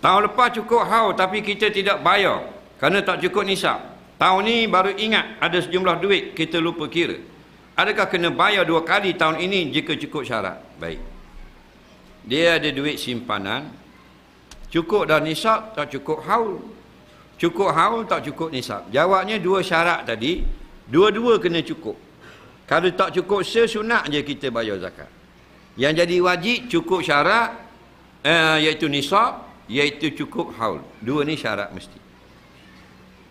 Tahun lepas cukup haul tapi kita tidak bayar kerana tak cukup nisab. Tahun ni baru ingat ada sejumlah duit, kita lupa kira. Adakah kena bayar 2 kali tahun ini jika cukup syarat? Baik. Dia ada duit simpanan, cukup dah nisab, tak cukup haul. Cukup haul, tak cukup nisab. Jawabnya 2 syarat tadi, dua-dua kena cukup. Kalau tak cukup sesunat je kita bayar zakat. Yang jadi wajib cukup syarat, iaitu nisab, iaitu cukup haul. 2 ni syarat mesti.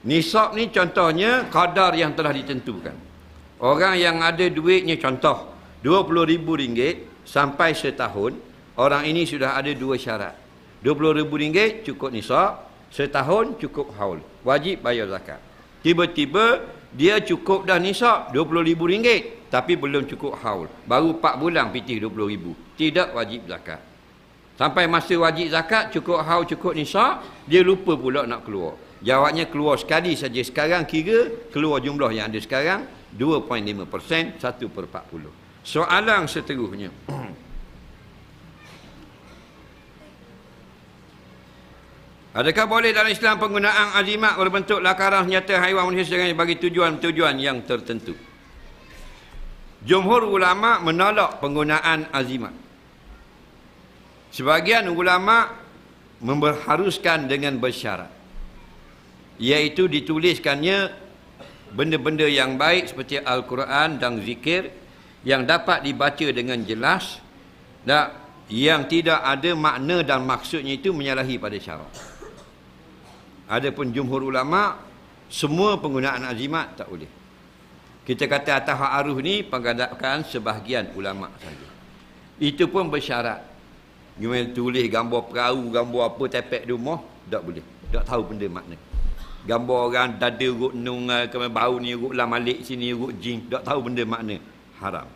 Nisab ni contohnya kadar yang telah ditentukan. Orang yang ada duitnya contoh RM20,000 sampai setahun, orang ini sudah ada 2 syarat. RM20,000 cukup nisab, setahun cukup haul. Wajib bayar zakat. Tiba-tiba dia cukup dah nisab RM20,000 tapi belum cukup haul. Baru 4 bulan pitih RM20,000. Tidak wajib zakat. Sampai masa wajib zakat, cukup haul, cukup nisab, dia lupa pula nak keluar. Jawabnya keluar sekali saja sekarang, kira keluar jumlah yang ada sekarang 2.5%, 1/40. Soalan seterusnya. Adakah boleh dalam Islam penggunaan azimat berbentuk lakaran senjata haiwan manusia bagi tujuan-tujuan yang tertentu? Jumhur ulama menolak penggunaan azimat. Sebahagian ulama memperharuskan dengan bersyarat, iaitu dituliskannya benda-benda yang baik seperti Al-Quran dan zikir yang dapat dibaca dengan jelas dan yang tidak ada makna dan maksudnya itu menyalahi pada syarak. Adapun jumhur ulama, semua penggunaan azimat tak boleh. Kita kata atas hak arus ni pengadakan sebahagian ulama saja. Itu pun bersyarat. Gimana tulis gambar perahu, gambar apa tepek di rumah, tak boleh. Tak tahu benda makna. Gambar orang dada urut nung, bau ni urut lah malik sini urut jin, tak tahu benda makna. Haram.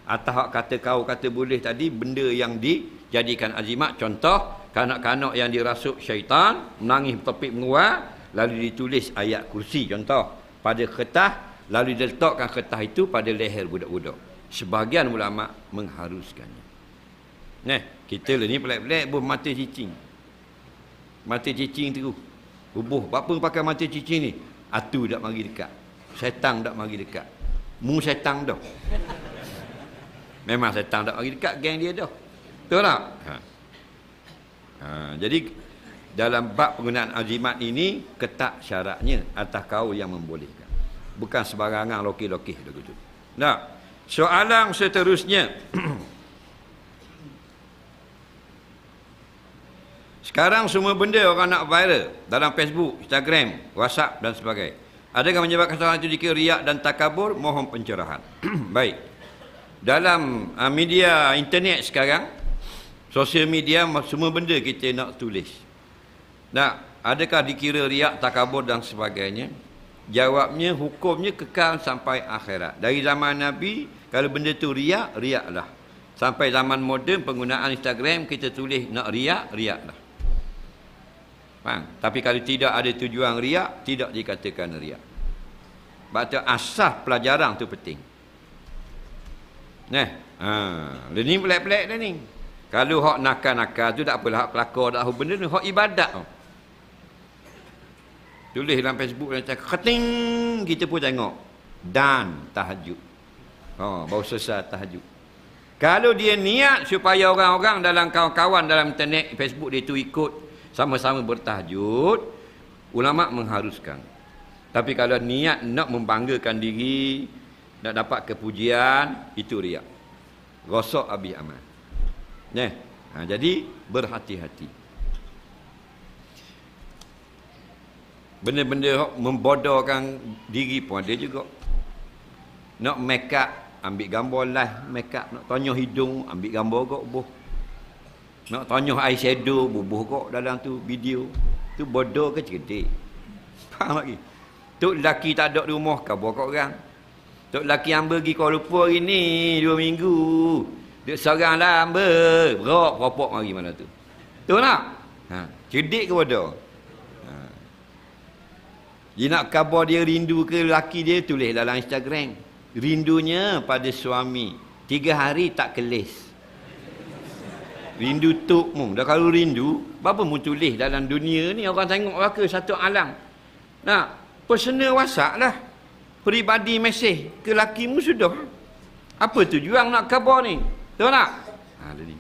Atas hak kata kau kata boleh tadi, benda yang dijadikan azimat, contoh kanak-kanak yang dirasuk syaitan, menangis topik menguat, lalu ditulis ayat kursi contoh pada kertas, lalu diletakkan kertas itu pada leher budak-budak. Sebahagian ulama mengharuskannya. Kita lah ni pelik-pelik buh mata cicing. Mata cicing terus. Bubuh, apa pakai mata cicing ni? Atu tak mari dekat. Syaitan tak mari dekat. Mu syaitan dah. Memang syaitan tak mari dekat, geng dia dah. Betul tak? Jadi dalam bab penggunaan azimat ini ketat syaratnya atas kau yang membolehkan. Bukan sembarangan lokih-lokih begitu. Nah, soalan seterusnya. Sekarang semua benda orang nak viral dalam Facebook, Instagram, WhatsApp dan sebagainya. Adakah menyebabkan kesalahan itu dikira riak dan takabur? Mohon pencerahan. Baik. Dalam media internet sekarang, sosial media, semua benda kita nak tulis. Nah, adakah dikira riak, takabur dan sebagainya? Jawabnya, hukumnya kekal sampai akhirat. Dari zaman Nabi, kalau benda tu riak, riaklah. Sampai zaman moden, penggunaan Instagram, kita tulis nak riak, riaklah. Faham? Tapi kalau tidak ada tujuan riak, tidak dikatakan riak. Sebab tu asas pelajaran tu penting. Ini pelik-pelik dah ni. Kalau hak nakal-nakal tu tak apalah, hak kelakar tak apa benda ni, hak ibadat tu. Tulis dalam Facebook dan cakap keting, kita pun tengok dan tahajud. Baru selesai tahajud. Kalau dia niat supaya orang-orang dalam kawan-kawan dalam internet, Facebook dia tu ikut sama-sama bertahajud, ulama mengharuskan. Tapi kalau niat nak membanggakan diri, nak dapat kepujian, itu riak. Rosak habis amal. Jadi berhati-hati. Benda-benda membodorkan diri pun ada juga. Nak make up, ambil gambar live make up. Nak tanya hidung, ambil gambar kok boh. Nak tanya eyeshadow, bubuh kok dalam tu video. Tu bodoh ke cerdik? Faham lagi? Tok lelaki tak ada di rumah, khabar kat orang. Tok lelaki hamba pergi Kuala Lumpur hari ni 2 minggu. Duk seorang lah hamba. Berok propok mari mana tu. Betul tak? Cerdik ke bodoh? Dia nak khabar dia rindu ke lelaki dia, tulis dalam Instagram. Rindunya pada suami. 3 hari tak kelis. Rindu tok mu. Dah kalau rindu, berapa mu tulis dalam dunia ni orang tengok raka satu alam. Nah, personal WhatsApp lah. Peribadi mesej ke laki mu sudah. Apa tujuan nak khabar ni? Tahu tak? Ha, tadi.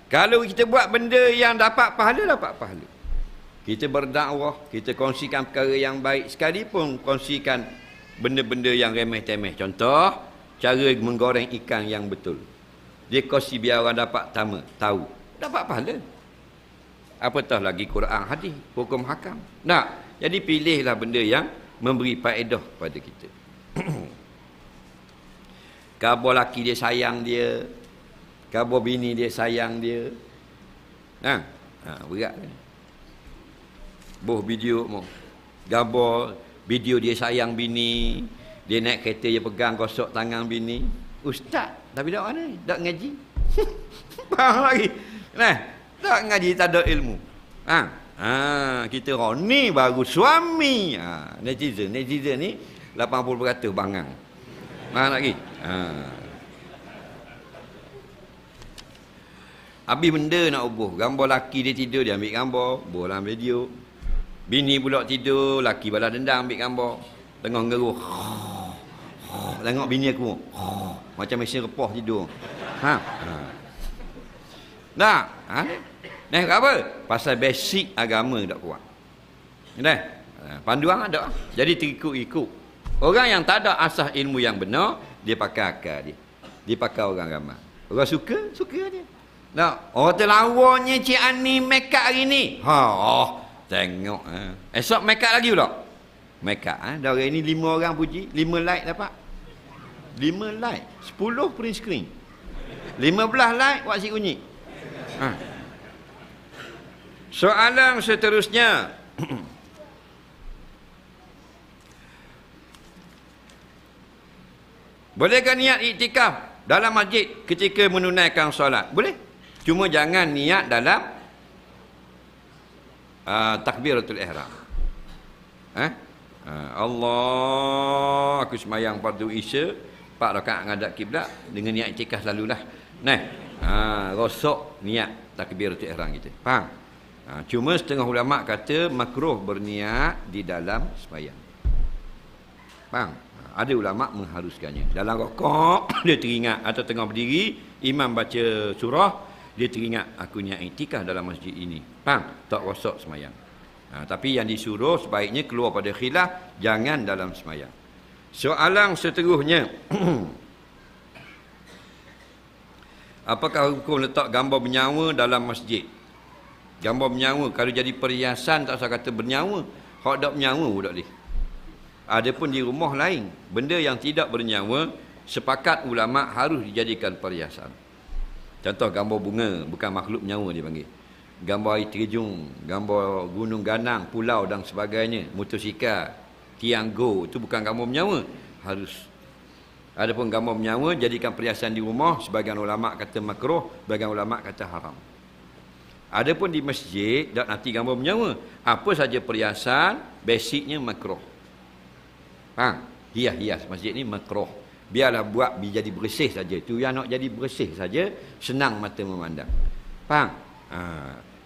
Kalau kita buat benda yang dapat pahala, dapat pahala. Kita berdakwah, kita kongsikan perkara yang baik, sekalipun kongsikan benda-benda yang remeh-temeh. Contoh, cara menggoreng ikan yang betul. Dia kongsi biar orang dapat tahu. Dapat pahala. Apatah lagi Quran, hadis, hukum hakam. Nak, jadi pilihlah benda yang memberi faedah pada kita. Khabar laki dia sayang dia, khabar bini dia sayang dia. Berat kan? Boh video mu. Gambar video dia sayang bini, dia naik kereta dia pegang gosok tangan bini. Ustaz, tapi dak mana? Dak ngaji. Faham lagi. Nah, tak ngaji tak ada ilmu. Kita orang ni baru suami. Netizen ni 80% bangang. Faham lagi? Habis benda nak ubuh. Gambar laki dia tidur, dia ambil gambar, buh dalam video. Bini pula tidur, laki balas dendam ambil gambar. Tengah ngeruh. Tengok bini aku. Macam mesin repah tidur. Nah, apa? Pasal basic agama tak kuat. Panduan ada. Jadi terikut-ikut. Orang yang tak ada asas ilmu yang benar, dia pakai akal dia. Dia pakai orang ramai. Orang suka dia. Nah, orang terlawanya Cik Ani make up hari ni. Tengok. Esok make up lagi pula. Make up. Dah hari ni 5 orang puji, 5 like dapat. 5 like. 10 print screen. 15 like, wak si kunyi. Soalan seterusnya. Bolehkah niat iktikaf dalam masjid ketika menunaikan solat? Boleh. Cuma jangan niat dalam takbiratul ihram. Allah, aku semayang fardu isya 4 rakaat ngadap kiblat dengan niat iktikaf selalulah. Rosok niat takbiratul ihram kita. Faham? Cuma setengah ulama kata makruh berniat di dalam semayang. Faham? Ada ulama mengharuskannya. Dalam rokok dia teringat, atau tengah berdiri imam baca surah, dia teringat aku niat iktikaf dalam masjid ini. Faham? Tak rosok semayang. Tapi yang disuruh sebaiknya keluar pada khilaf, jangan dalam semayang. Soalan seterusnya. Apakah hukum letak gambar bernyawa dalam masjid? Gambar bernyawa kalau jadi perhiasan tak usah kata bernyawa. Hak tak bernyawa pun tak boleh. Adapun di rumah lain, benda yang tidak bernyawa, sepakat ulama harus dijadikan perhiasan. Contoh gambar bunga, bukan makhluk nyawa dia panggil. Gambar air terjun, gambar gunung ganang, pulau dan sebagainya, motosikal, tiang go, itu bukan gambar menyawa. Harus. Adapun gambar menyawa, jadikan perhiasan di rumah, sebagian ulama kata makruh, sebagian ulama kata haram. Adapun di masjid, tak nanti gambar menyawa. Apa saja perhiasan, basicnya makruh. Hias-hias masjid ni makruh. Biarlah buat jadi bersih saja. Tu yang nak jadi bersih saja, senang mata memandang. Faham?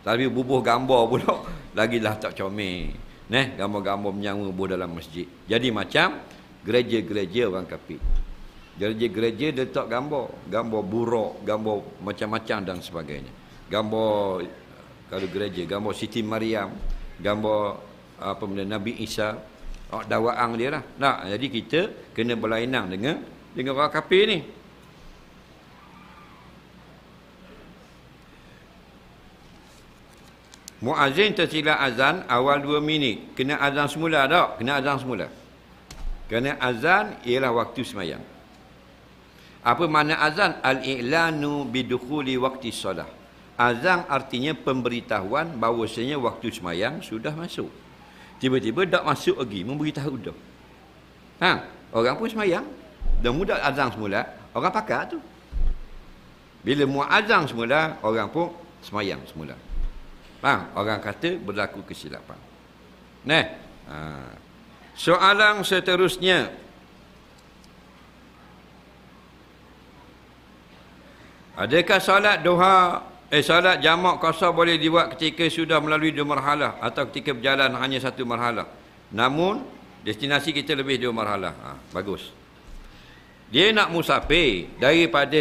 Tapi bubuh gambar pula lagilah tak comel. Gambar-gambar menyawa bubuh dalam masjid. Jadi macam gereja-gereja orang kafir. Gereja-gereja dia letak gambar buruk, gambar macam-macam dan sebagainya. Gambar kalau gereja, gambar Siti Maryam, gambar apa benda Nabi Isa, dakwaan dia lah. Jadi kita kena berlainan dengan orang kafir ni. Muazzin tersilap azan awal 2 minit. Kena azan semula tak? Kena azan semula. Kerana azan ialah waktu semayang. Apa makna azan? Al-i'lanu bidukhuli waqti solah. Azan artinya pemberitahuan bahawasanya waktu semayang sudah masuk. Tiba-tiba tak masuk lagi, memberitahu dah. Orang pun semayang. Dah mudah azan semula, orang pakar tu. Bila muazzan semula, orang pun semayang semula. Orang kata berlaku kesilapan. Soalan seterusnya. Adakah solat duha, solat jamak qasar boleh dibuat ketika sudah melalui 2 marhalah atau ketika berjalan hanya 1 marhalah? Namun destinasi kita lebih 2 marhalah. Bagus. Dia nak musafir daripada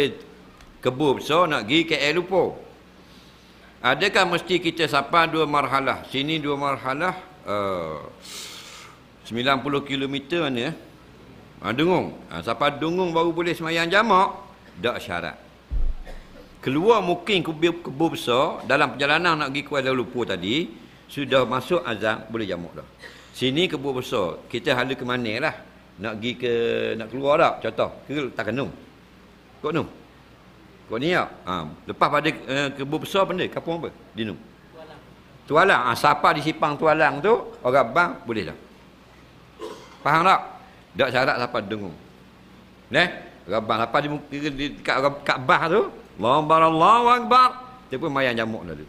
Kebun Besar nak pergi KL Lumpur. Adakah mesti kita sampai 2 marhalah? Sini 2 marhalah 90 km mana Dengung. Sampai Dengung baru boleh semayang jamak. Tak syarat. Keluar mungkin Kebun Besar dalam perjalanan nak pergi Kuala Lumpur tadi, sudah masuk azan boleh jamak dah. Sini Kebun Besar, kita hala ke mana lah? Nak pergi ke, nak keluar tak? Contoh, ke tak kenung. Kok Nung? Kok ni tak? Lepas pada Kebun Besar benda, kampung apa? Di Nung? Tualang. Siapa di Sipang Tualang tu, orang bang, boleh dah. Faham tak? Tak syarat siapa dengung. Orang bang, siapa di Kaabah tu, Allahu Akbar. Dia pun mayang jamuk dah tu.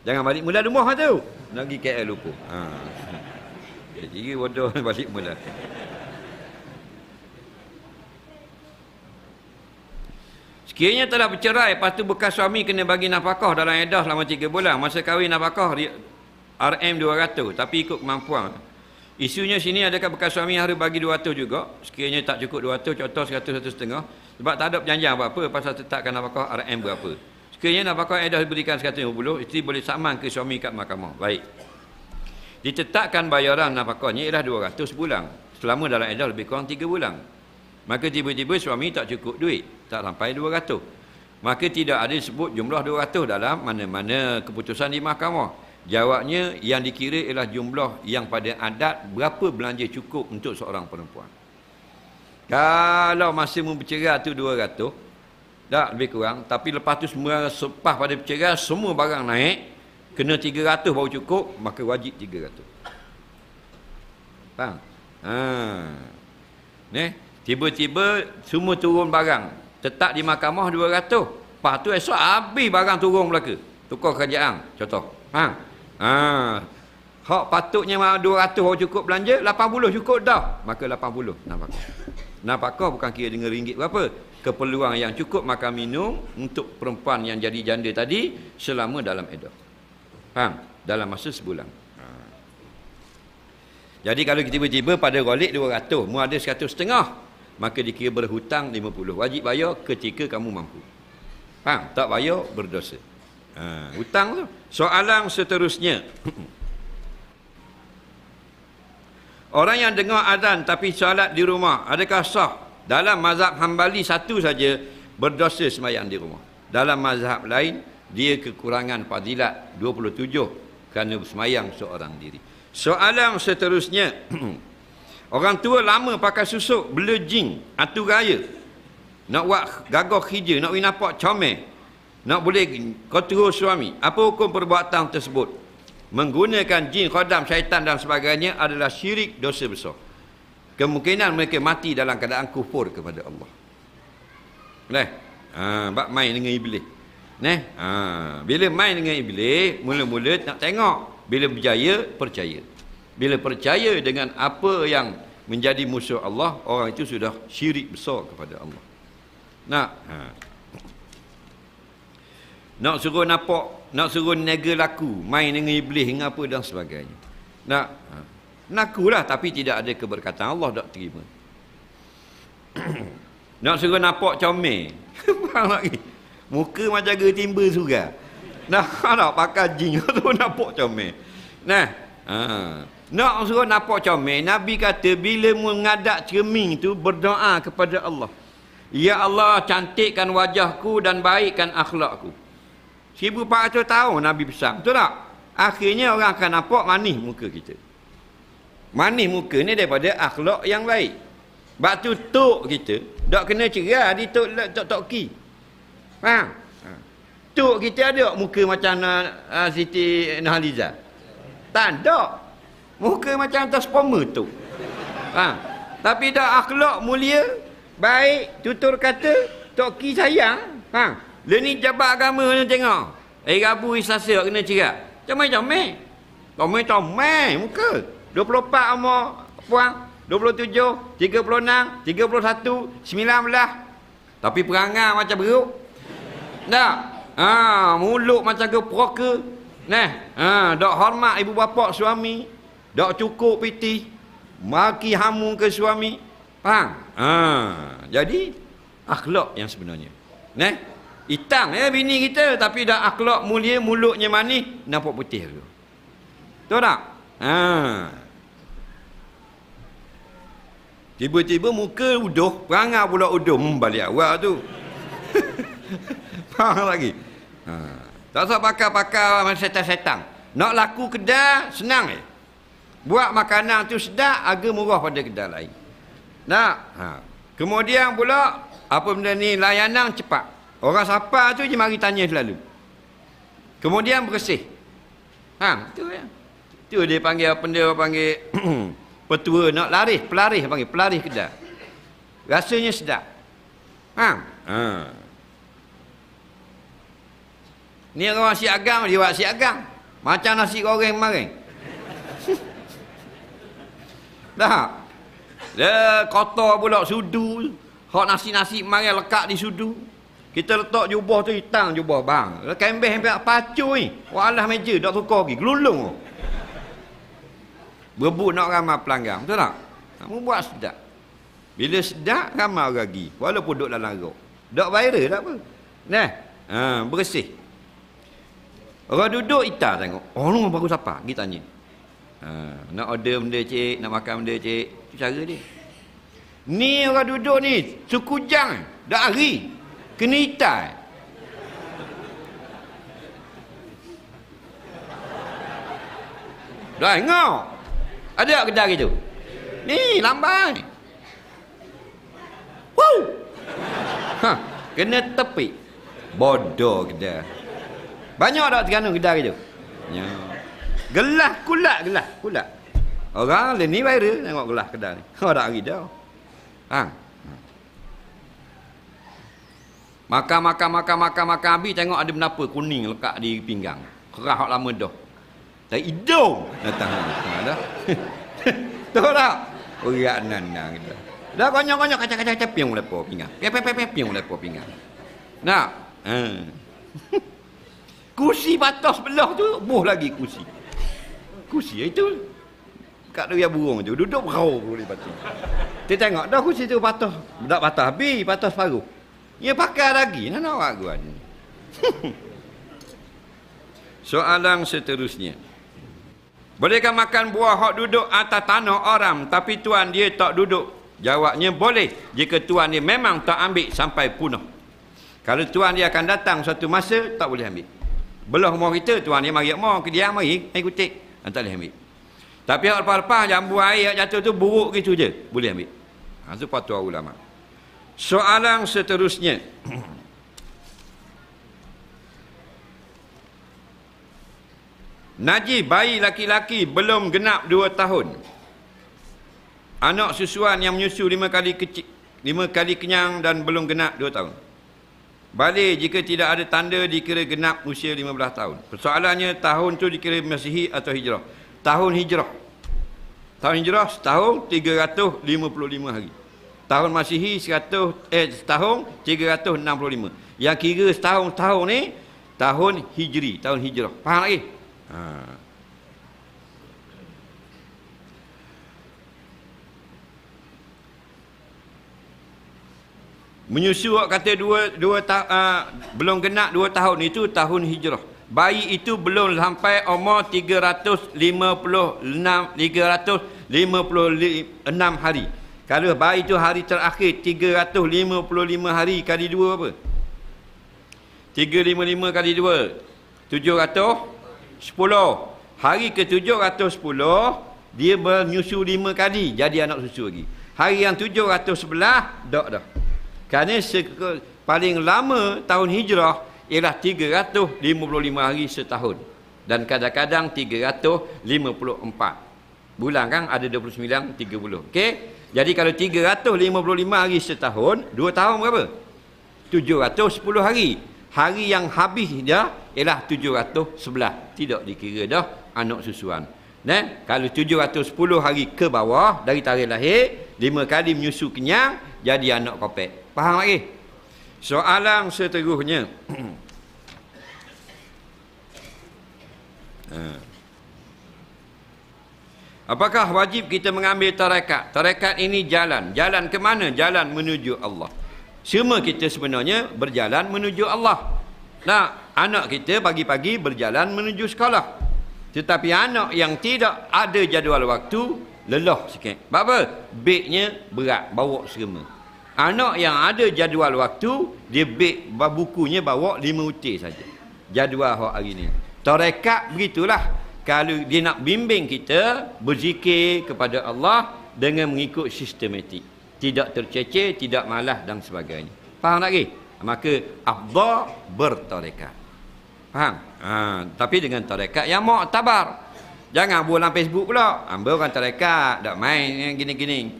Jangan balik mula rumah tu. Nak pergi KL Lumpur. Jadi bodoh balik mula. Sekiranya telah bercerai, lepas tu bekas suami kena bagi nafkah dalam iddah selama 3 bulan. Masa kahwin nafkah RM 200 tapi ikut kemampuan. Isunya sini adakah bekas suami harus bagi 200 juga? Sekiranya tak cukup 200, contoh 100, 150. Sebab tak ada perjanjian apa-apa pasal tetapkan nafkah RM berapa. Sekiranya nafkah iddah diberikan 150, isteri boleh saman ke suami kat mahkamah. Baik. Ditetapkan bayaran nafkahnya ialah 200 sebulan. Selama dalam iddah lebih kurang 3 bulan. Maka tiba-tiba suami tak cukup duit. Tak sampai 200. Maka tidak ada disebut jumlah 200 dalam mana-mana keputusan di mahkamah. Jawabnya yang dikira ialah jumlah yang pada adat berapa belanja cukup untuk seorang perempuan. Kalau masa bercerai tu 200, tak lebih kurang. Tapi lepas tu semua selepas pada bercerai, semua barang naik, kena 300 baru cukup, maka wajib 300. Faham? Tiba-tiba semua turun barang. Tetap di mahkamah 200. Lepas tu esok habis barang turun belaka. Tukar kerajaan. Contoh. Hak patutnya 200 baru cukup belanja, 80 cukup dah. Maka 80 nafkah. Nafkah bukan kira dengan ringgit berapa. Keperluan yang cukup makan minum untuk perempuan yang jadi janda tadi selama dalam iddah. Faham? Dalam masa sebulan. Jadi kalau tiba-tiba pada golik 200, mu ada 100,5, maka dikira berhutang 50. Wajib bayar ketika kamu mampu. Faham? Tak bayar berdosa. Hutang tu. Soalan seterusnya. Orang yang dengar azan tapi solat di rumah, adakah sah? Dalam mazhab Hambali satu saja berdosa sembahyang di rumah. Dalam mazhab lain dia kekurangan fadilat 27 kerana sembahyang seorang diri. Soalan seterusnya. Orang tua lama pakai susuk bela jing atu raya. Nak buat gagah hija, nak napak comel. Nak boleh kontrol suami. Apa hukum perbuatan tersebut? Menggunakan jin, khodam, syaitan dan sebagainya adalah syirik, dosa besar. Kemungkinan mereka mati dalam keadaan kufur kepada Allah. Bak main dengan iblis. Bila main dengan iblis, mula-mula nak tengok. Bila berjaya, percaya. Bila percaya dengan apa yang menjadi musuh Allah, orang itu sudah syirik besar kepada Allah. Nak suruh nampak, nak suruh nega laku, main dengan iblis hingga apa dan sebagainya. Nakulah tapi tidak ada keberkatan Allah, tak terima. Nak suruh nampak comel. Faham lagi? Muka macam jaga timba surga. Nak pakai jin tu nampak comel. Nak suruh nampak comel, Nabi kata bila menghadap cermin tu berdoa kepada Allah. Ya Allah, cantikkan wajahku dan baikkan akhlakku. 1400 tahun Nabi pesan. Betul tak? Akhirnya orang akan nampak manis muka kita. Manis muka ni daripada akhlak yang baik. Sebab tu tok kita tak kena cerah di tok ki. Faham? Tok kita ada muka macam Siti Nurhaliza? Tak ada. Muka macam transformer tu. Tapi dah akhlak mulia, baik, tutur kata, tok ki sayang. Dia ni jabat agama ni tengok. Rabu Selasa kena cerak. Comel-comel. Comel-comel muka. 24 umur puang, 27, 36, 31, 19. Tapi perangai macam beruk. Tak? Mulut macam geproka. Dok hormat ibu bapa suami, dok cukup piti, maki hamu ke suami. Faham? Jadi akhlak yang sebenarnya. Hitam bini kita tapi dah akhlak mulia, mulutnya manis, nampak putih tu. Tahu tak? Tiba-tiba muka uduh, perangai pula uduh, balik awak tu. Faham lagi? Tak usah pakar-pakar macam setan-setan. Nak laku kedai senang buat makanan tu sedap, harga murah pada kedai lain. Kemudian pula apa benda ni, layanan cepat. Orang sapa tu je mari tanya selalu. Kemudian bersih. Tu ya. Tu dia panggil apa dia panggil petua nak laris, pelaris pelaris kedai. Rasanya sedap. Ni orang nasi agang, dia buat nasi agang. Macam nasi goreng kemarin. Dah. Dia kotor pula sudu. Hak nasi-nasi kemarin lekat di sudu. Kita letak jubah tu hitam jubah bang. Kembih sampai pacu ni. Walah meja dak tukar lagi, gelulung. Berebut nak ramai pelanggan, betul tak? Kamu buat sedap. Bila sedap ramai orang lagi, walaupun duduk dalam rok. Dak viral tak apa. Bersih. Orang duduk hitam tengok. Lu bagus apa? Pergi tanya. Nak order benda cik, nak makan benda cik. Itu cara dia. Ni orang duduk ni, suku jang. Dak hari. Kena hitam. Dah tengok. Ada tak kedai gitu? Ni lambai. Kena tepi. Bodoh kedai. Banyak tak Terengganu kedai gitu? Ya. Gelas kulat. Orang ni viral tengok gelas kedai ni. Tak hari dah. Makan habis tengok ada benda apa kuning lekat di pinggang. Kerah hak lama dah. Tak hidung datang dah. Tahu tak? Uriak nandang kita. Dah konyol-konyol kacak-kacak piung lepo pinggang. Piung lepo pinggang. Nak? Kursi batas belah tu buh lagi kursi. Kursi itu kat dia burung tu duduk berau boleh batu. Dia tengok dah kursi tu batas. Dak batas habis, batas paruh. Dia pakai lagi. Nak awak gua ni. Soalan seterusnya. Bolehkah makan buah hak duduk atas tanah orang tapi tuan dia tak duduk? Jawabnya boleh jika tuan dia memang tak ambil sampai punah. Kalau tuan dia akan datang suatu masa tak boleh ambil. Belah rumah kita tuan dia mari mau ke dia mari kutik. Tak boleh ambil. Tapi hak lepas-lepas jambu air jatuh tu buruk gitu je boleh ambil. Itu fatwa ulama. Soalan seterusnya. Najis bayi laki-laki belum genap 2 tahun. Anak susuan yang menyusu 5 kali kenyang dan belum genap 2 tahun. Balik jika tidak ada tanda dikira genap usia 15 tahun. Persoalannya tahun tu dikira Masihi atau Hijrah? Tahun Hijrah. Tahun Hijrah setahun 355 hari. Tahun Masihi setahun 365. Yang kira setahun ni tahun Hijri, tahun Hijrah. Faham lagi? Menyusu kata belum genap 2 tahun itu tahun Hijrah. Bayi itu belum sampai umur 356 hari. Kalau bayi itu hari terakhir 355 hari kali 2 apa? 355 kali 2 710. Hari ke 710 dia menyusu 5 kali jadi anak susu lagi. Hari yang 711 dah. Kerana paling lama tahun Hijrah ialah 355 hari setahun. Dan kadang-kadang 354. Bulan kan ada 29, 30. Okey? Jadi kalau 355 hari setahun, 2 tahun berapa? 710 hari. Hari yang habis dia ialah 711. Tidak dikira dah anak susuan. Kalau 710 hari ke bawah dari tarikh lahir, 5 kali menyusu kenyang jadi anak kopek. Faham lagi? Soalan seterusnya. Apakah wajib kita mengambil tarekat? Tarekat ini jalan. Jalan ke mana? Jalan menuju Allah. Semua kita sebenarnya berjalan menuju Allah. Nah, anak kita pagi-pagi berjalan menuju sekolah. Tetapi anak yang tidak ada jadual waktu, lelah sikit. Sebab apa? Begnya berat, bawa serema. Anak yang ada jadual waktu, dia beg bukunya bawa 5 utir saja. Jadual hari ni. Tarekat begitulah. Kalau dia nak bimbing kita berzikir kepada Allah dengan mengikut sistematik, tidak tercecer, tidak malas dan sebagainya. Faham tak lagi? Maka afdal bertarekat. Faham? Tapi dengan tarekat yang muktabar. Jangan buat dalam Facebook pula. Ambil orang tarekat, tak main gini-gini.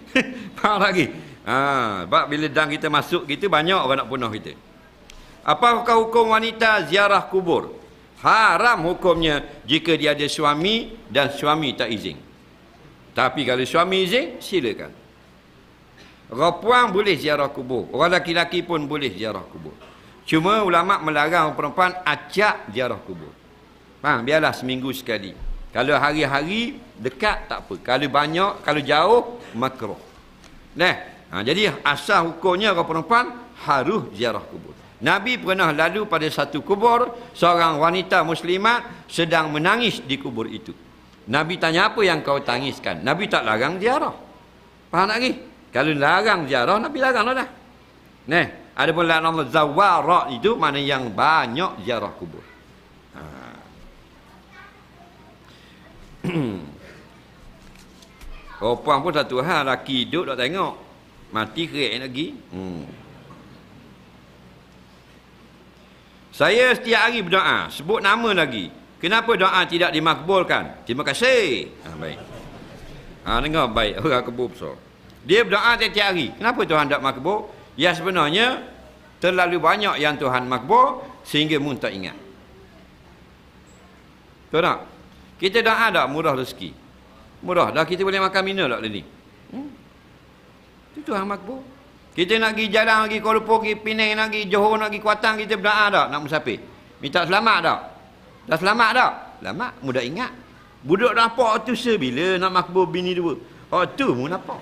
Faham tak lagi? Sebab bila dan kita masuk kita, banyak orang nak bunuh kita. Apakah hukum wanita ziarah kubur? Haram hukumnya jika dia ada suami dan suami tak izin. Tapi kalau suami izin, silakan. Orang puan boleh ziarah kubur. Orang laki-laki pun boleh ziarah kubur. Cuma ulama melarang perempuan acak ziarah kubur. Faham? Biarlah seminggu sekali. Kalau hari-hari dekat tak apa. Kalau banyak, kalau jauh makruh. Jadi asal hukumnya orang perempuan harus ziarah kubur. Nabi pernah lalu pada satu kubur, seorang wanita muslimat sedang menangis di kubur itu. Nabi tanya, apa yang kau tangiskan? Nabi tak larang ziarah. Faham tak lagi? Kalau larang ziarah, Nabi larang dah. Ada pun larang zawara itu, mana yang banyak ziarah kubur. Perempuan pun satu hal, laki hidup tak tengok. Mati kerik lagi. Saya setiap hari berdoa, sebut nama lagi. Kenapa doa tidak dimakbulkan? Terima kasih. Baik. Dengar baik, orang kebur besar. Dia berdoa setiap hari. Kenapa Tuhan tak makbul? Ya sebenarnya terlalu banyak yang Tuhan makbul sehingga mun tak ingat. Tahu tak? Kita doa tak murah rezeki. Murah dah, kita boleh makan minum tak ni. Itu Tuhan makbul. Kita nak pergi jalan lagi Kuala Lumpur, pergi Penang lagi, Johor lagi, Kuantan, kita berdoa tak nak musafir? Minta selamat tak? Dah selamat tak? Selamat, mudah ingat. Budak nampak tu sebila nak makbul bini dua. Tu mu nampak.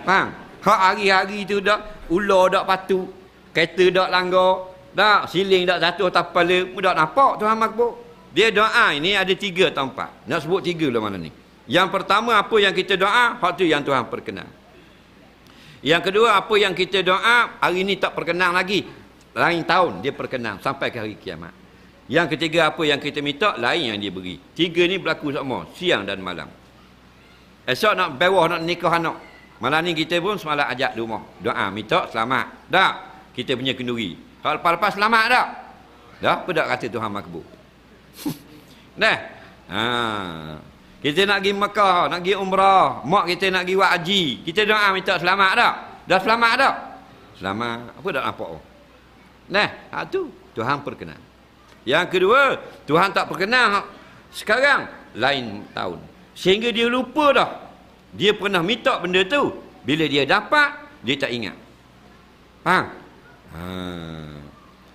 Faham? Hak hari-hari tu dak ular dak patu, kereta dak langgar, dak siling dak jatuh atas kepala, mudah nampak Tuhan makbul. Dia doa ini ada 3 atau 4. Nak sebut 3 lah mana ni. Yang pertama, apa yang kita doa, hak tu yang Tuhan perkenan. Yang kedua, apa yang kita doa hari ini tak perkenan lagi, lain tahun dia perkenan sampai ke hari kiamat. Yang ketiga, apa yang kita minta lain yang dia beri. 3 ni berlaku sama, siang dan malam. Esok nak bewah, nak nikah anak, malam ni kita pun semalam ajak di rumah doa minta selamat. Tak? Kita punya kenduri. Kalau lepas-lepas selamat tak? Dah apa tak kata Tuhan makbul? Kita nak pergi Mekah, nak pergi umrah, mak kita nak pergi buat haji, kita doa minta selamat tak? Dah selamat tak? Selamat. Apa tak nampak? Tu Tuhan perkenan. Yang kedua, Tuhan tak perkenan sekarang, lain tahun. Sehingga dia lupa dah. Dia pernah minta benda tu, bila dia dapat, dia tak ingat. Faham?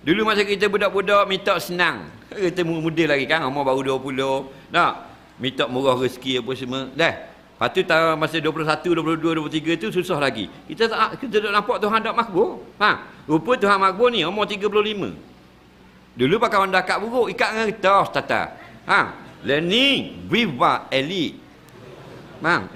Dulu masa kita budak-budak minta senang. Kita muda lagi kan, umur baru 20. Tak? Minta murah rezeki apa semua. Lepas tu masa 21, 22, 23 tu susah lagi. Kita tak nampak Tuhan tak makbul. Rupa Tuhan makbul ni umur 35. Dulu pakai orang dakak buruk, ikat dengan kita, tata. Learning viva elite.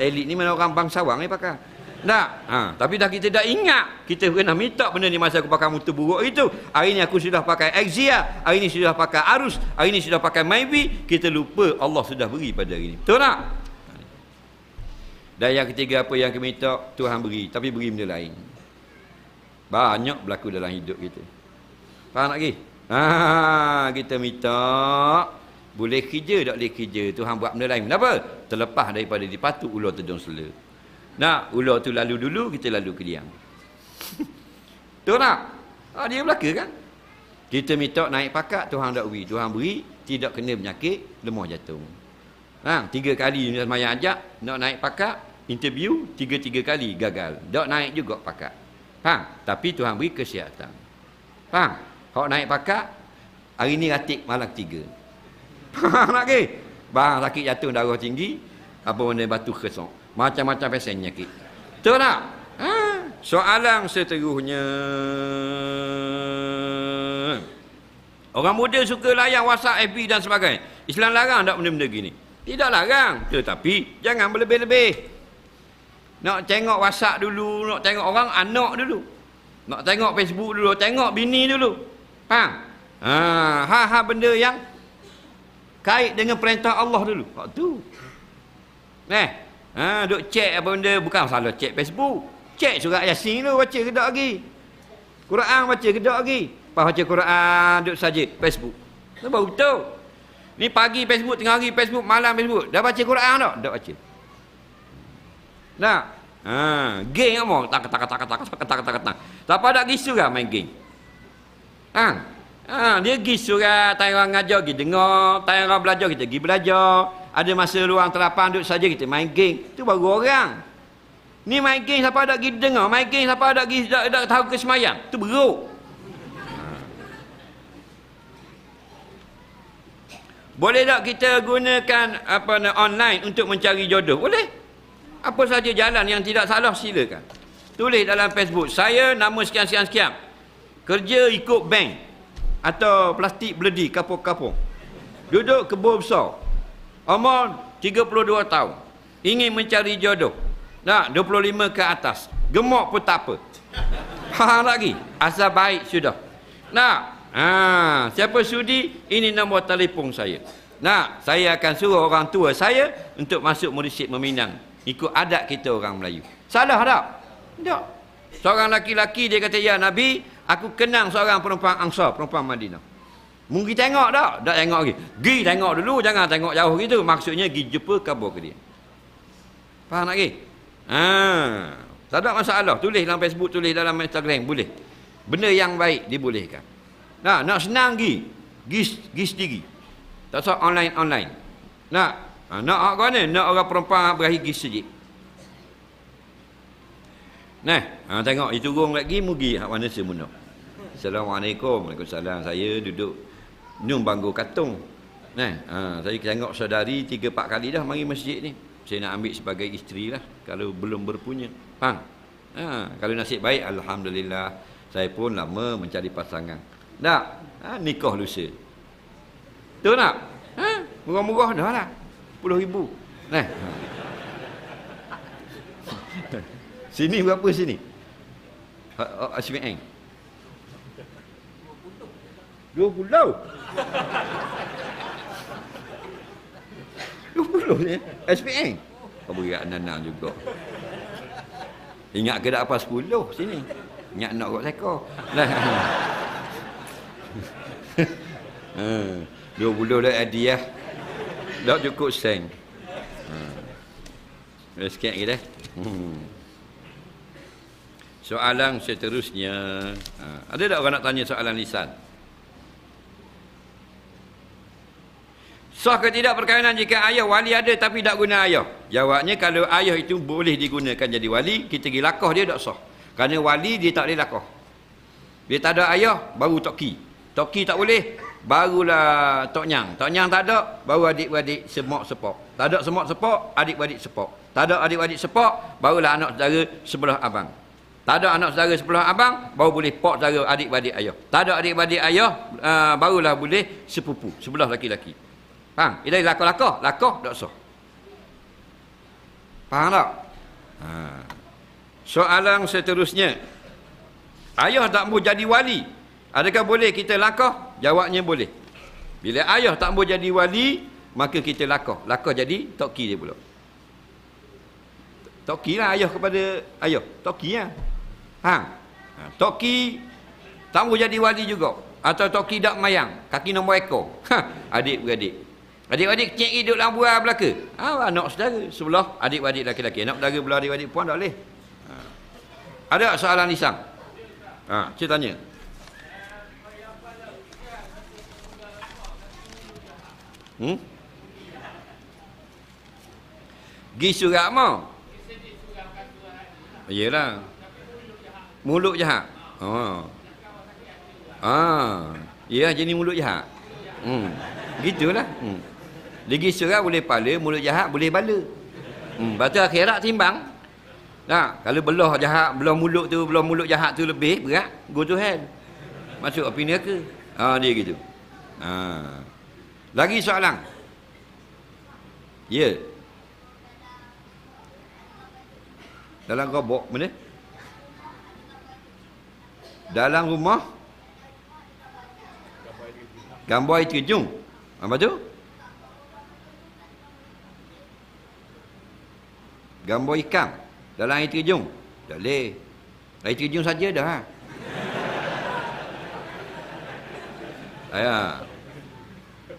Elite ni mana orang bangsawan ni pakai. Tak? Tapi dah kita dah ingat. Kita pernah minta benda ni masa aku pakai motor buruk itu. Hari ni aku sudah pakai Exia. Hari ni sudah pakai Arus. Hari ni sudah pakai Myvi. Kita lupa Allah sudah beri pada hari ni. Betul tak? Dan yang ketiga, apa yang kita minta Tuhan beri. Tapi beri benda lain. Banyak berlaku dalam hidup kita. Faham tak lagi? Kita minta boleh kerja tak boleh kerja. Tuhan buat benda lain. Kenapa? Terlepas daripada dipatut ular terjun sela. Ular tu lalu dulu, kita lalu ke diam. Betul tak? Dia belaka kan? Kita minta naik pakat, Tuhan tak beri. Tuhan beri, tidak kena penyakit, lemah jatuh. 3 kali semayang ajak, nak naik pakat, interview, 3 kali gagal. Tak naik juga pakat. Faham? Tapi Tuhan beri kesihatan. Faham? Kalau naik pakat, hari ni ratik malam 3. Faham tak ke? Bang sakit jatuh darah tinggi, apa benda batu kesok. Macam-macam pasal penyakit. Betul tak? Ha? Soalan seterusnya. Orang muda suka layan WhatsApp, FB dan sebagainya. Islam larang tak benda-benda gini? Tidak larang. Tetapi jangan berlebih-lebih. Nak tengok WhatsApp dulu, nak tengok orang, anak dulu. Nak tengok Facebook dulu, tengok bini dulu. Faham? Ha benda yang kait dengan perintah Allah dulu. Hak tu. Duk cek apa benda, bukan salah cek Facebook. Cek surat Yasin tu baca ke tak lagi. Quran baca ke tak lagi. Lepas baca Quran duk saja Facebook. Tu baru betul. Ni pagi Facebook, tengah hari Facebook, malam Facebook. Dah baca Quran tak? Tak baca. Nah. Geng apa? Tak apa dak gisu kan main geng. Dia pergi surat, tak orang ngajar kita dengar, tak orang belajar kita pergi belajar. Ada masa luang terlapan duduk saja kita main geng. Itu baru orang. Ni main geng siapa tak pergi dengar, main geng siapa tak pergi tak tahu ke semayang. Itu beruk. Boleh tak kita gunakan online untuk mencari jodoh? Boleh. Apa saja jalan yang tidak salah silakan. Tulis dalam Facebook, saya nama sekian-sekian-sekian. Kerja ikut bank atau plastik beledi kapung-kapung. Duduk kebun besar. Umur 32 tahun. Ingin mencari jodoh. Nah, 25 ke atas. Gemuk pun tak apa. Faham lagi? Asal baik sudah. Nah, siapa sudi, ini nombor telefon saya. Nah, saya akan suruh orang tua saya untuk masuk mursyid meminang. Ikut adat kita orang Melayu. Salah tak? Tak. Seorang laki-laki dia kata, ya Nabi, aku kenang seorang perempuan Ansar, perempuan Madinah. Mungkin tengok tak? Tak tengok lagi. Gi tengok dulu, jangan tengok jauh gitu. Maksudnya gi jumpa kabur ke dia. Faham tak lagi? Tak ada masalah. Tulis dalam Facebook, tulis dalam Instagram, boleh. Benda yang baik dibolehkan. Nah, nak senang gi sendiri. Tak usah online. Nak orang mana? Nak orang perempuan berakhir gi sejik. Tengok itu turun lagi mugi hak mana semua. Assalamualaikum. Waalaikumsalam. Saya duduk nyum bangku katung. Saya tengok saudari 3-4 kali dah mari masjid ni. Saya nak ambil sebagai isteri lah kalau belum berpunya. Kalau nasib baik alhamdulillah. Saya pun lama mencari pasangan. Nikah lusa. Betul tak? Murah-murah dah lah. 10,000. Sini berapa sini? SPM. 20. 20 ni SPM. Kau beri anak-anak juga. Ingat ke tak apa 10 sini. Ingat nak kot seko. 20 dah hadiah. Tak cukup sen. Sikit lagi dah. Soalan seterusnya. Ada tak orang nak tanya soalan lisan? Sah ke tidak perkahwinan jika ayah wali ada tapi tak guna ayah? Jawabnya kalau ayah itu boleh digunakan jadi wali, kita pergi lakah dia tak sah. Kerana wali dia tak boleh lakah. Dia tak ada ayah, baru toki. Toki tak boleh, barulah tok nyang. Tok nyang tak ada, baru adik-beradik semak sepok. Tak ada semak sepok, adik-beradik sepok. Tak ada adik-beradik sepok, barulah anak saudara sebelah abang. Tak ada anak saudara sebelah abang, baru boleh pok saudara adik-beradik ayah. Tak ada adik-beradik ayah, barulah boleh sepupu sebelah laki-laki. Faham? Ia dari lakah tak sah. Faham tak? Soalan seterusnya. Ayah tak mau jadi wali, adakah boleh kita lakah? Jawabnya boleh. Bila ayah tak mau jadi wali, maka kita lakah. Lakah jadi toki dia pula. Toki lah ayah kepada ayah. Toki lah. Toki tak mau jadi wali juga. Atau toki dak mayang, kaki nombor ekor. Adik-beradik. Adik-adik kecil duduk dalam buah belaka. Anak saudara sebelah adik-beradik laki-laki. Anak saudara belah adik-beradik puan tak boleh. Ada soalan lisan? Saya tanya. Gi surat mau? Iyalah. Mulut jahat. Ya, jadi mulut jahat. Gitulah. Lagi serah boleh pala, mulut jahat boleh bala. Lepas tu akhirat timbang. Nah, kalau belah jahat, belah mulut jahat tu lebih berat, go to hell. Masuk api neraka. Dia gitu. Lagi soalan. Ya. Dalam gobok mana? Dalam rumah gambar air terjun. Apa tu? Gambar ikan dalam air terjun. Tak boleh. Air terjun saja dah.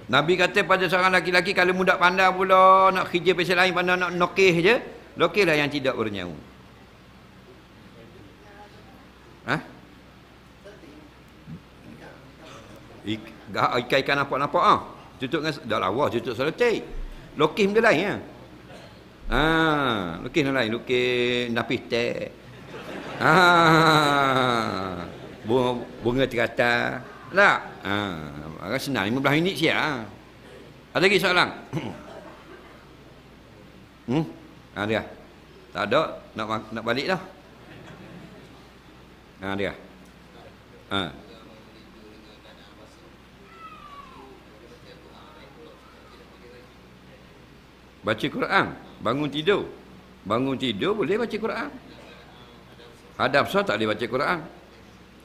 Nabi kata pada seorang lelaki, kalau budak pandai pula nak kerja pasal lain, pandai nak nokeh je, lokehlah yang tidak bernyawa. Ikan nampak-nampak tutup dengan dah lawa, tutup seletik. Lokeh benda lain lukis benda lain, lukis napis teh. Bunga teratai. Tak? Senang 15 minit siap. Ada lagi soalan? Dia. Tak ada, nak balik dah. Dia. Baca Quran, bangun tidur boleh baca Quran. Hadap sah tak boleh baca Quran.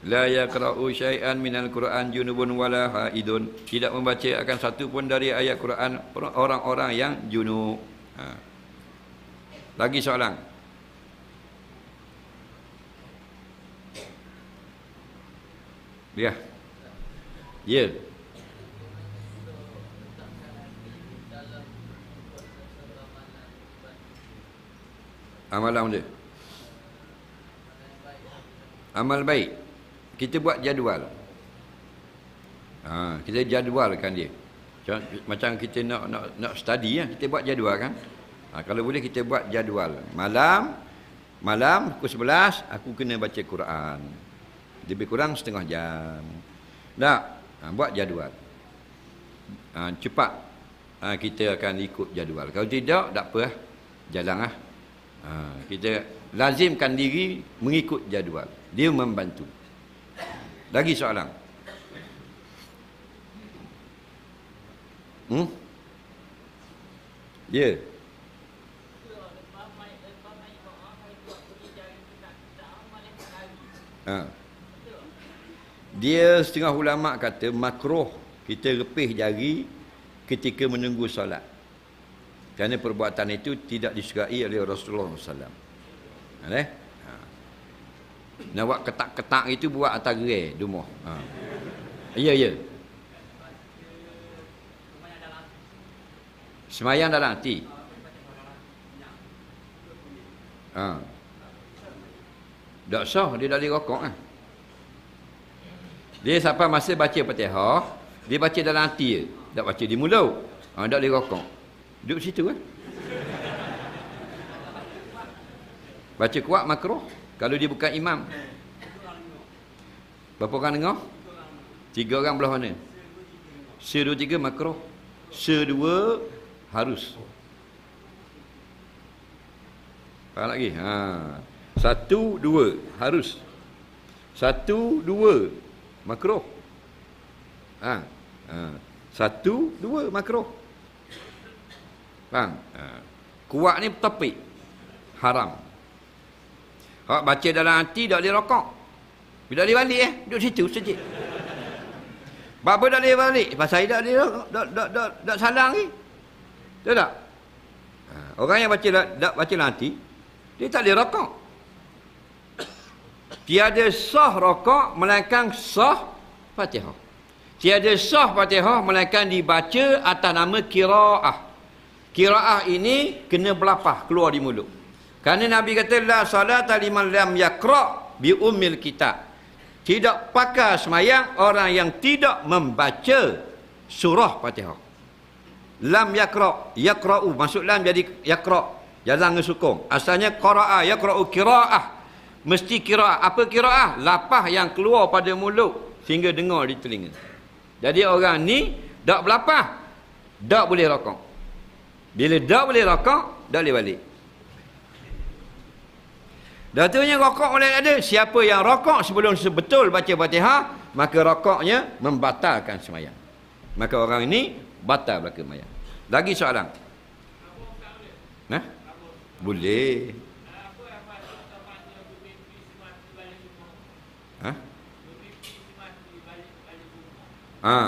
La yaqra'u syai'an minal Quran junubun wala haidun. Tidak membaca akan satu pun dari ayat Quran orang-orang yang junub. Lagi soalan. Ya. Ya. Amalan dia. Amal baik. Kita buat jadual. Kita jadualkan dia. Macam kita nak study kita buat jadual kan. Kalau boleh kita buat jadual. Malam pukul 11 aku kena baca Quran. Lebih kurang setengah jam. Tak? Buat jadual. Cepat kita akan ikut jadual. Kalau tidak, tak apa. Jalanlah. Kita lazimkan diri mengikut jadual. Dia membantu. Lagi soalan. Ya. Dia setengah ulama kata makruh kita repih jari ketika menunggu solat. Kerana perbuatan itu tidak disukai oleh Rasulullah SAW. Nak buat ketak-ketak itu buat atas gerai di rumah. Ya. Semayang dalam hati. Tak sah, dia dah boleh rokok kan. Dia sampai masa baca Fatihah, dia baca dalam hati je. Tak baca di mulut. Tak boleh rokok. Duduk situ kan. Baca kuat makruh kalau dia bukan imam. Berapa orang dengar? 3 orang belah mana? Se-2, 3 makruh. Se-2 harus. Faham lagi? 1, 2 harus. 1, 2 makruh. 1, 2 makruh. Faham? Kuat ni topik haram. Hak baca dalam hati tak boleh rokok. Bila boleh balik duduk situ saja. Bapa tak boleh balik pasal tak boleh tak salah lagi. Betul tak? Orang yang baca dalam hati dia tak boleh rokok. Tiada sah rokok melainkan sah Fatihah. Tiada sah Fatihah melainkan dibaca atas nama qiraah. Qiraah ini kena berlapah keluar di mulut. Kerana Nabi kata la salata liman lam yaqra bi ummil kitab. Tidak pakar semayang orang yang tidak membaca surah Fatihah. Lam yaqra, yaqra'u masuk lam jadi yaqra. Jangan ngesukung. Asalnya qara'a, yaqra'u qira'ah. Mesti qira'ah. Apa qira'ah? Lapah yang keluar pada mulut sehingga dengar di telinga. Jadi orang ni tak berlapah Tak boleh rokok. Bila tak boleh rokok, tak boleh balik. Datunya rokok boleh ada. Siapa yang rokok sebelum sebetul baca Fatihah, maka rokoknya membatalkan sembahyang. Maka orang ini batal belaka sembahyang. Lagi soalan. Nah? Boleh. Ha? Ha.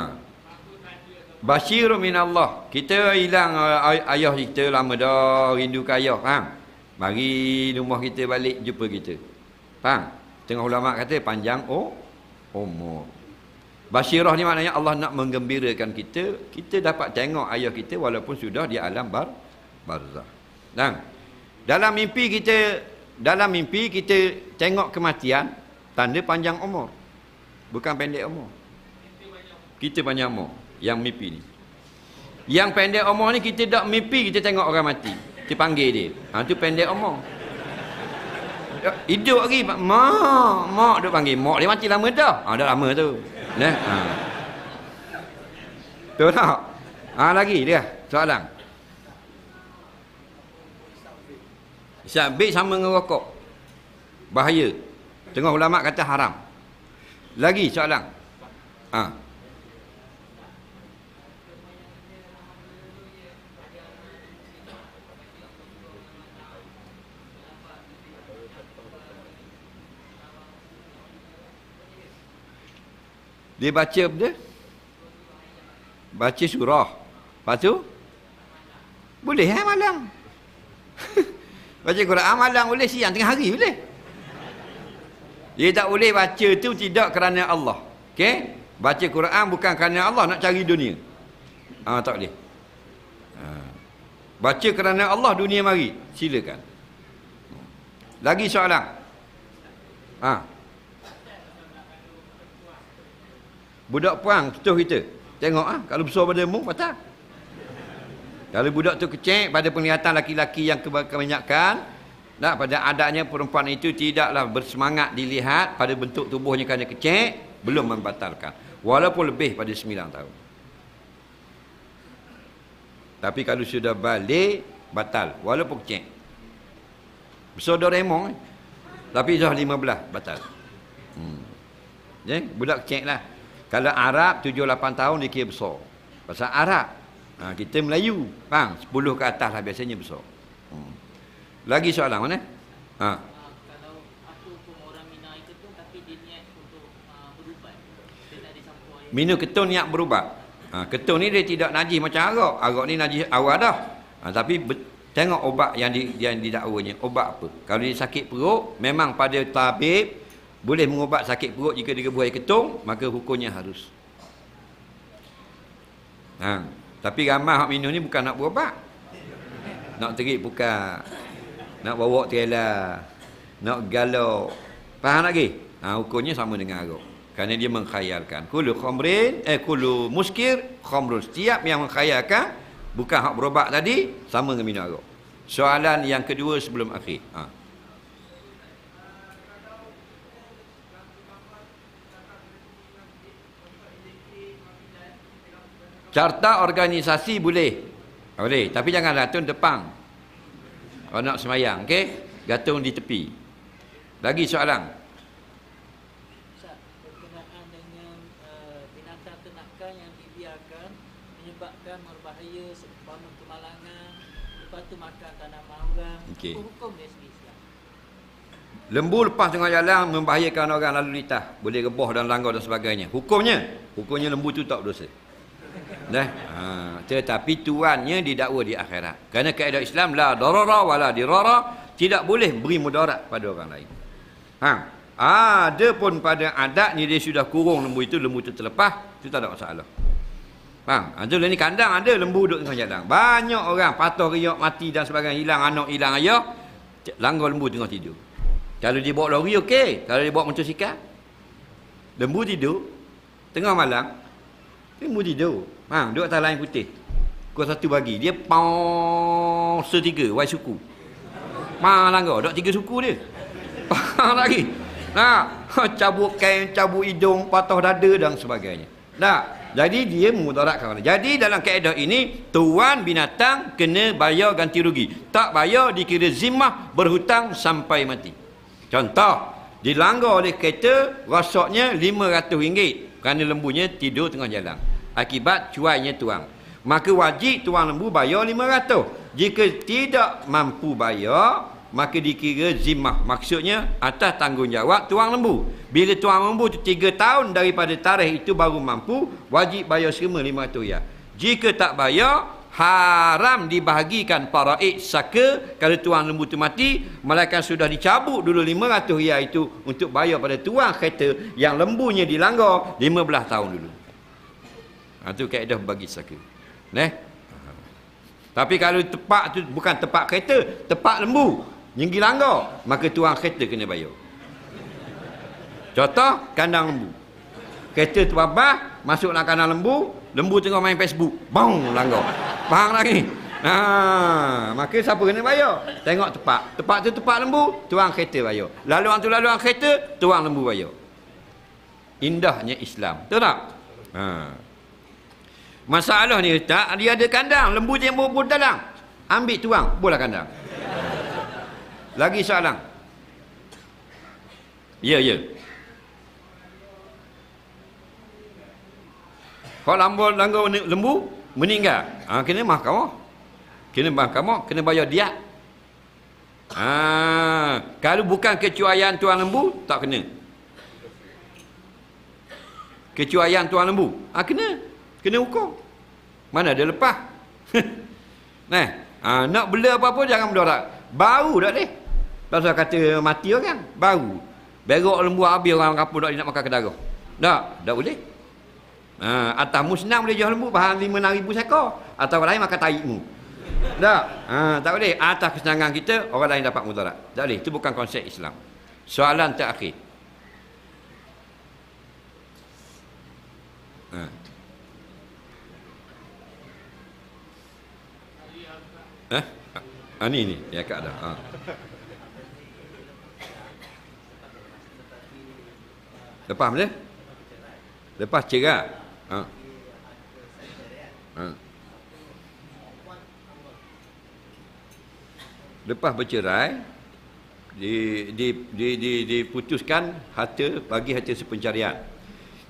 Basyirun minallah. Kita hilang ayah kita lama dah, rindu ke ayah, faham? Mari rumah kita balik jumpa kita. Faham? Tengah ulama kata panjang umur. Basyirah ni maknanya Allah nak menggembirakan kita, kita dapat tengok ayah kita walaupun sudah di alam barzah. Dan dalam mimpi kita tengok kematian, tanda panjang umur. Bukan pendek umur. Kita panjang umur yang mimpi ni. Yang pendek umur ni kita tak mimpi, kita tengok orang mati. Kita panggil dia. Ha, tu pendek umur. Hidup lagi, mak duk panggil. Mak dia mati lama dah. Ha, dah lama tu. Nah. Ha. Betul tak? Ha, lagi dia soalan. Syabik sama dengan rokok. Bahaya. Tengah ulama kata haram. Lagi soalan. Ha. Dia baca apa dia? Baca surah. Lepas tu? Boleh malam. Baca Quran malam boleh, siang tengah hari boleh. Dia tak boleh baca tu tidak kerana Allah. Okey? Baca Quran bukan kerana Allah, nak cari dunia. Tak boleh. Baca kerana Allah, dunia mari. Silakan. Lagi soalan. Budak perang ketuh kita. Tengok kalau besar pada mu patah. Kalau budak tu kecil pada penglihatan laki-laki yang kebanyakan, nah, pada adatnya perempuan itu tidaklah bersemangat dilihat, pada bentuk tubuhnya kerana kecil, belum membatalkan. Walaupun lebih pada 9 tahun. Tapi kalau sudah balik, batal. Walaupun kecil. Besar Doraemon. Tapi dah 15, batal. Budak kecil lah. Kalau Arab 7-8 tahun dia kira besar. Pasal Arab. Kita Melayu. Faham? 10 ke atas lah biasanya besar. Lagi soalan mana? Kalau aku pun orang minum air ketun tapi dia niat untuk berubat. Dia tak ada campur air. Minum ketun niat berubat. Ketun ni dia tidak najis macam arak. Arak ni najis awal dah. Tapi tengok obat yang didakwanya. Obat apa? Kalau dia sakit perut, memang pada tabib boleh mengubat sakit perut jika dia buai ketung, maka hukumnya harus. Tapi ramai hak minum ni bukan nak berubat. Nak terik buka. Nak bawa trailer. Nak galau. Faham lagi? Hukumnya sama dengan arak. Kerana dia mengkhayalkan. Kullu muskir khamrun. Setiap yang mengkhayalkan, bukan hak berubat tadi, sama dengan minum arak. Soalan yang kedua sebelum akhir. Carta organisasi boleh. Boleh. Tapi jangan gantung depan. Kalau nak semayang. Okey? Gantung di tepi. Lagi soalan. Ustaz, berkenaan dengan binatang ternakan yang dibiarkan menyebabkan berbahaya seumpama kemalangan, lepas tu makan tanaman orang. Okey. Hukum dia sendiri Islam. Lembu lepas tengah jalan membahayakan orang lalu lintas. Boleh rebah dan langgar dan sebagainya. Hukumnya lembu tu tak berdosa. Tetapi tuannya didakwa di akhirat. Kerana kaedah Islam la darara wala dirara, tidak boleh beri mudarat pada orang lain. Ada pun pada adatnya dia sudah kurung lembu itu terlepas, itu tak ada masalah. Faham? Ada ni kandang ada lembu duduk tengah jalan. Banyak orang patah riak mati dan sebagainya, hilang anak, hilang ayah, langgar lembu tengah tidur. Kalau dia bawa lori okey, kalau dia bawa motosikal, lembu tidur tengah malam, lembu tidur. Duduk atas lain putih. Pukul 1 pagi. Dia pau setiga. Y suku. Langgar. Duduk 3 suku dia. lagi. Cabut kain, cabut hidung, patah dada dan sebagainya. Jadi dia memudaratkan orang. Jadi dalam kaedah ini, tuan binatang kena bayar ganti rugi. Tak bayar dikira zimmah, berhutang sampai mati. Contoh, dilanggar oleh kereta, rosaknya RM500 kerana lembunya tidur tengah jalan. Akibat cuainya tuang. Maka wajib tuang lembu bayar RM500. Jika tidak mampu bayar, maka dikira zimmah. Maksudnya atas tanggungjawab tuang lembu. Bila tuang lembu tu 3 tahun daripada tarikh itu baru mampu, wajib bayar semua RM500. Jika tak bayar, haram dibahagikan faraid saka kalau tuang lembu tu mati, melainkan sudah dicabut dulu RM500 itu untuk bayar pada tuang kereta yang lembunya dilanggar 15 tahun dulu. Itu kaedah bagi saka. Tapi kalau tepak tu bukan tepak kereta, tepak lembu yang dilanggar, maka tuang kereta kena bayar. Contoh, kandang lembu. Kereta tu babah, masuk dalam kandang lembu, lembu tengah main Facebook. Bang, langgar. Faham lagi? Maka siapa kena bayar? Tengok tepak. Tepak tu tepak lembu, tuang kereta bayar. Laluan tu laluan kereta, tuang lembu bayar. Indahnya Islam. Betul tak? Masalah ni tak, dia ada kandang, lembu yang berburu dalam. Ambil tuang, bola kandang. Lagi soalan. Ya. Kalau langgar lembu meninggal, kena mahkamah. Kena bayar diat. Kalau bukan kecuaian tuan lembu, tak kena. Kecuaian tuan lembu, kena hukum. Mana dia lepas? Nak bela apa-apa jangan berdorak. Bau dah deh. Pasal kata mati orang, bau. Berok lembu habis orang kampung nak makan kedarah. Tak boleh. Atas musnah boleh jual lembu bahan 5,000 sekor. Atau orang lain makan taikmu. Tak boleh. Atas kesenangan kita, orang lain dapat mudarat. Tak boleh. Itu bukan konsep Islam. Soalan terakhir. Ni ya Kak dah. Lepas mana? Lepas cerai. Lepas bercerai, diputuskan harta, bagi harta sepencarian.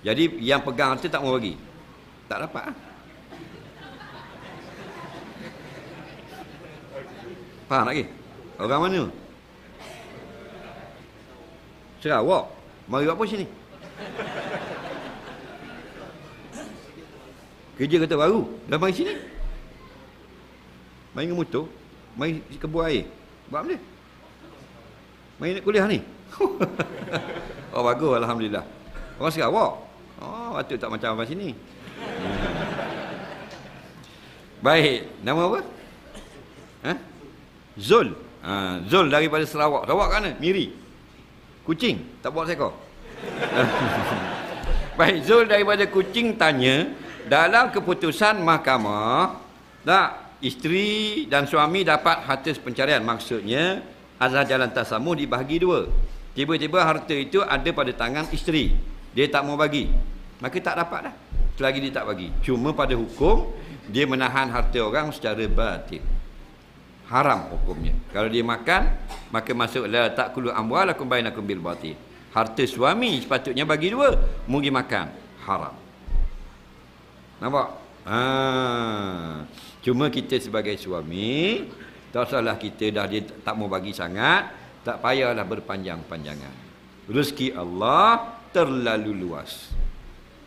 Jadi yang pegang harta tak mau bagi. Tak dapat. Faham lagi? Orang mana? Sarawak. Mari buat apa sini? Kerja kata baru. Dah mari sini. Main dengan motor. Mari kebun air. Buat apa dia? Mari nak kuliah ni. Oh bagus, alhamdulillah. Orang Sarawak. Oh, patut tak macam orang sini. Baik, nama apa? Zul. Zul daripada Sarawak. Sarawak kan? Miri. Kucing, tak buat seekor. Baik, Zul daripada Kuching tanya, dalam keputusan mahkamah, tak, isteri dan suami dapat harta sepencarian. Maksudnya, azal jalan tasamuh dibahagi 2. Tiba-tiba harta itu ada pada tangan isteri. Dia tak mau bagi. Maka tak dapat dah. Selagi dia tak bagi. Cuma pada hukum, dia menahan harta orang secara batil. Haram hukumnya. Kalau dia makan, maka masuk la ta'kulu amwalakum bainakum bil batil. Harta suami sepatutnya bagi 2, mungkin makan haram. Nampak? Cuma kita sebagai suami, tak salah kita dah dia tak mau bagi sangat, tak payahlah berpanjang-panjangan. Rezeki Allah terlalu luas.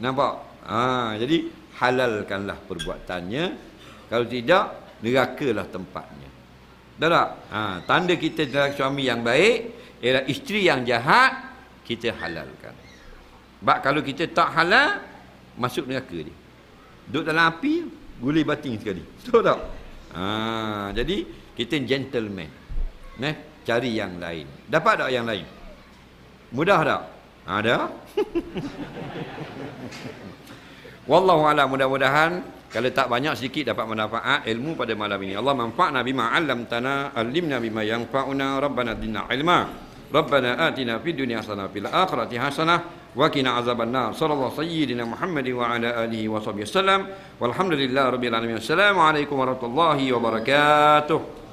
Nampak? Jadi halalkanlah perbuatannya. Kalau tidak, nerakalah tempatnya. Dah tak? Tanda kita adalah suami yang baik ialah isteri yang jahat, kita halalkan. Sebab kalau kita tak halal, masuk neraka dia. Duduk dalam api, guli bating sekali. Betul tak? Jadi kita gentleman. Cari yang lain. Dapat tak yang lain? Mudah tak? Ada? Wallahu a'lam. Mudah-mudahan kalau tak banyak sedikit dapat manfaat ilmu pada malam ini. Allah manfa'na bima 'allamtana, 'allimna bima yanfa'una, rabbana zidna ilma. Rabbana atina fid dunya hasanah fil akhirati hasanah wa qina azabannar. Sallallahu sayyidina Muhammad wa ala alihi wa sahbihi wasallam. Walhamdulillah rabbil alamin. Assalamualaikum warahmatullahi wabarakatuh.